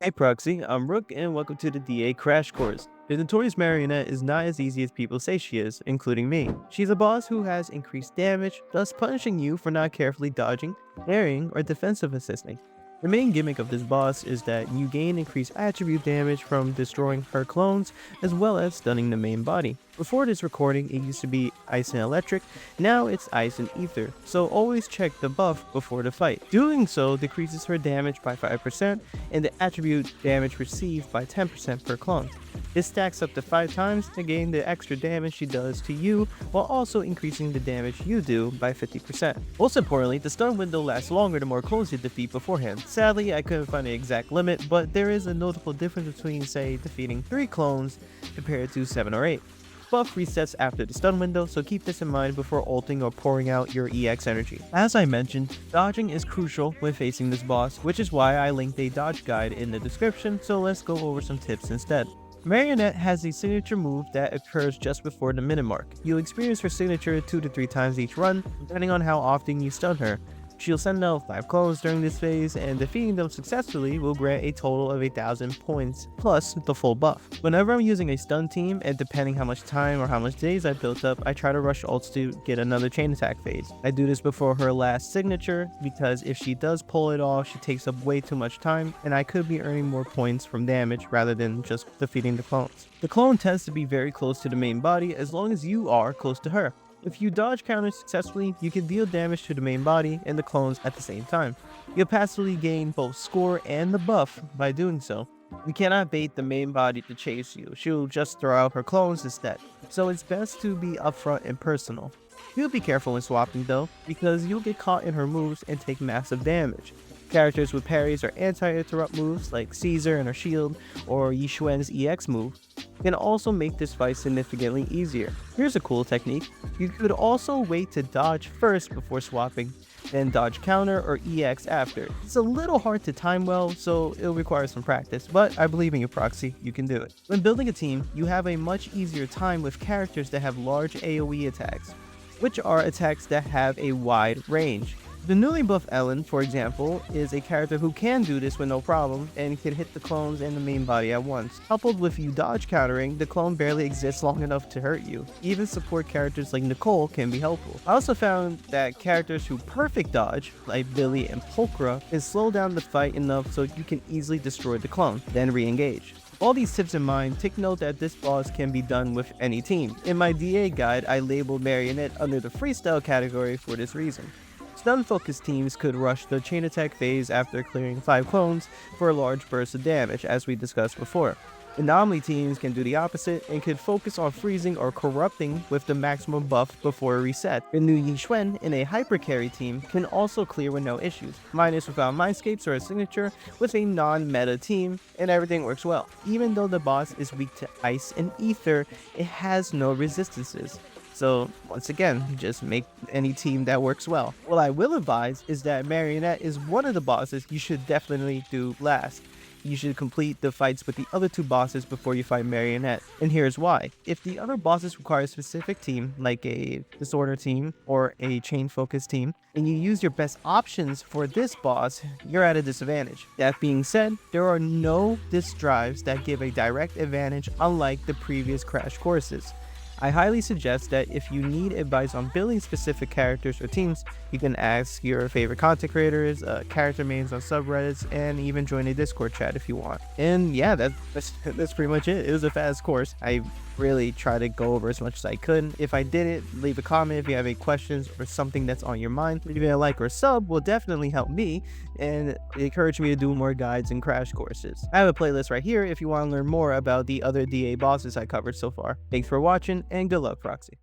Hey Proxy, I'm Rook and welcome to the DA Crash Course. The Notorious Marionette is not as easy as people say she is, including me. She's a boss who has increased damage, thus punishing you for not carefully dodging, parrying, or defensive assisting. The main gimmick of this boss is that you gain increased attribute damage from destroying her clones, as well as stunning the main body. Before this recording, it used to be ice and electric, now it's ice and ether, so always check the buff before the fight. Doing so decreases her damage by 5% and the attribute damage received by 10% per clone. This stacks up to 5 times to gain the extra damage she does to you, while also increasing the damage you do by 50%. Most importantly, the stun window lasts longer the more clones you defeat beforehand. Sadly, I couldn't find the exact limit, but there is a notable difference between, say, defeating 3 clones compared to 7 or 8. Buff resets after the stun window, so keep this in mind before ulting or pouring out your EX energy. As I mentioned, dodging is crucial when facing this boss, which is why I linked a dodge guide in the description, so let's go over some tips instead. Marionette has a signature move that occurs just before the minute mark. You'll experience her signature 2 to 3 times each run, depending on how often you stun her. She'll send out 5 clones during this phase, and defeating them successfully will grant a total of 1,000 points, plus the full buff. Whenever I'm using a stun team, and depending how much time or how much days I built up, I try to rush ults to get another chain attack phase. I do this before her last signature, because if she does pull it off, she takes up way too much time, and I could be earning more points from damage rather than just defeating the clones. The clone tends to be very close to the main body as long as you are close to her. If you dodge counters successfully, you can deal damage to the main body and the clones at the same time. You'll passively gain both score and the buff by doing so. You cannot bait the main body to chase you, she'll just throw out her clones instead, so it's best to be upfront and personal. You'll be careful when swapping though, because you'll get caught in her moves and take massive damage. Characters with parries or anti-interrupt moves like Caesar and her shield, or Yi Xuan's EX move, can also make this fight significantly easier. Here's a cool technique. You could also wait to dodge first before swapping, then dodge counter or EX after. It's a little hard to time well, so it'll require some practice, but I believe in you, Proxy, you can do it. When building a team, you have a much easier time with characters that have large AoE attacks, which are attacks that have a wide range. The newly buffed Ellen, for example, is a character who can do this with no problem and can hit the clones and the main body at once. Coupled with you dodge countering, the clone barely exists long enough to hurt you. Even support characters like Nicole can be helpful. I also found that characters who perfect dodge, like Billy and Pulchra, can slow down the fight enough so you can easily destroy the clone, then re-engage. All these tips in mind, take note that this boss can be done with any team. In my DA guide, I labeled Marionette under the freestyle category for this reason. Stun-focused teams could rush the chain attack phase after clearing 5 clones for a large burst of damage, as we discussed before. Anomaly teams can do the opposite and could focus on freezing or corrupting with the maximum buff before a reset. The new Yi Xuan in a hyper carry team can also clear with no issues. Mine is without mindscapes or a signature with a non-meta team, and everything works well. Even though the boss is weak to ice and ether, it has no resistances. So once again, just make any team that works well. What I will advise is that Marionette is one of the bosses you should definitely do last. You should complete the fights with the other 2 bosses before you fight Marionette, and here's why. If the other bosses require a specific team, like a disorder team or a chain focus team, and you use your best options for this boss, you're at a disadvantage. That being said, there are no disc drives that give a direct advantage unlike the previous Crash courses. I highly suggest that if you need advice on building specific characters or teams, you can ask your favorite content creators, character mains on subreddits, and even join a Discord chat if you want. And yeah, that's pretty much it. It was a fast course. I really tried to go over as much as I could. If I didn't, leave a comment if you have any questions or something that's on your mind. Leaving a like or sub will definitely help me and encourage me to do more guides and crash courses. I have a playlist right here if you want to learn more about the other DA bosses I covered so far. Thanks for watching and good luck, Proxy.